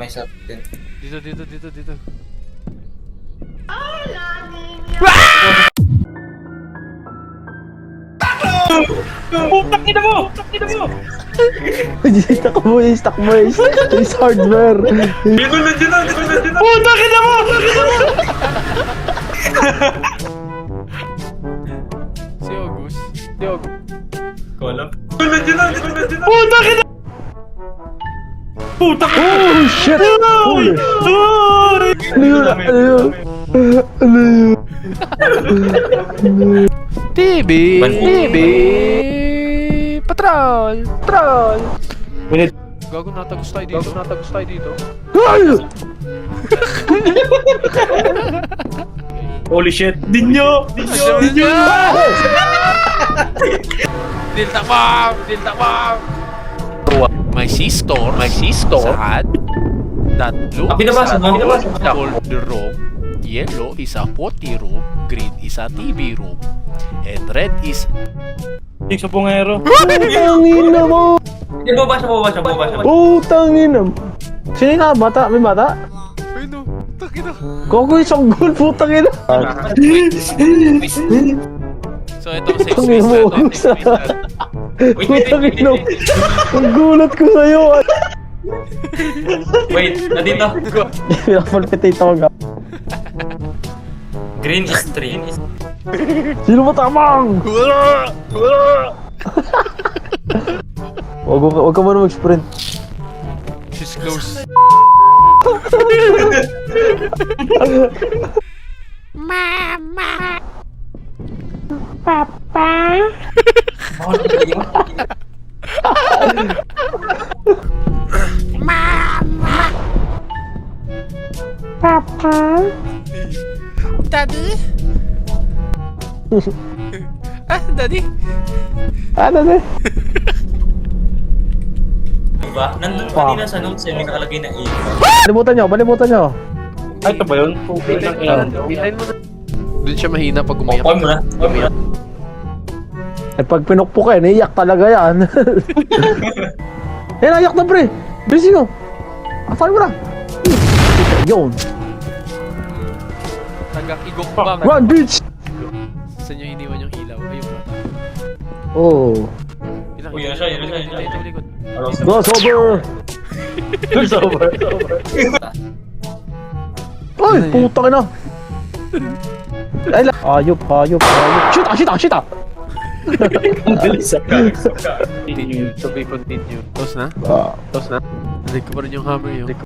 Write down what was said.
May sa din. Dito. Putak ina mo! Stuck mo. Is hardware. Dito na! Putak ina mo! Si August. Kolam. Dito na! Putak ina! Putak ina! Oh shit! Holy! Ano yun? TV! Patrol! Gago, natagos tayo dito. Ay! Holy shit! Dinyo! Dilta bomb! My sister said that blue Binabasa mo? is a cold room, yellow is a potty room, green is a TV room, and red is... Sa pungero. Putangina mo! Hindi, bubasa. Putangina mo! Sino yung bata? May bata? Ay no, takina. Gogo yung sanggol, putangina! So itong safe Tangina space mo, na to, August, safe space na. Putangina mo! Ang gulat ko sa'yo! Wait, nandito. Pinapalpitate ako ga. Green is 3. Sino ba tamang? Huwag ka muna mag-sprint. She's close. Daddy? Daddy? Ano na? Diba? Nandun kanina sa notes may nakalagay na 8. Balimutan nyo. Ay, ito ba yun? Doon siya mahina pag umiyak. Okay mo na. Eh pag pinukpok ka, naiyak talaga yan. Eh, naiyak na pre! Bilisin nyo! Afal mo na! Yun! Nagkakigok bang. Run, bitch! Saan nyo iniwan yung ilaw? Ayun mata. Oh. Ilang Uy, yun siya. Ito likod. Crossover! Ay, putang ina! Ay, hayop! Shit ah! Continue. To be continued. Tapos na? Ah. Nalik ko pa rin yung hammer yun.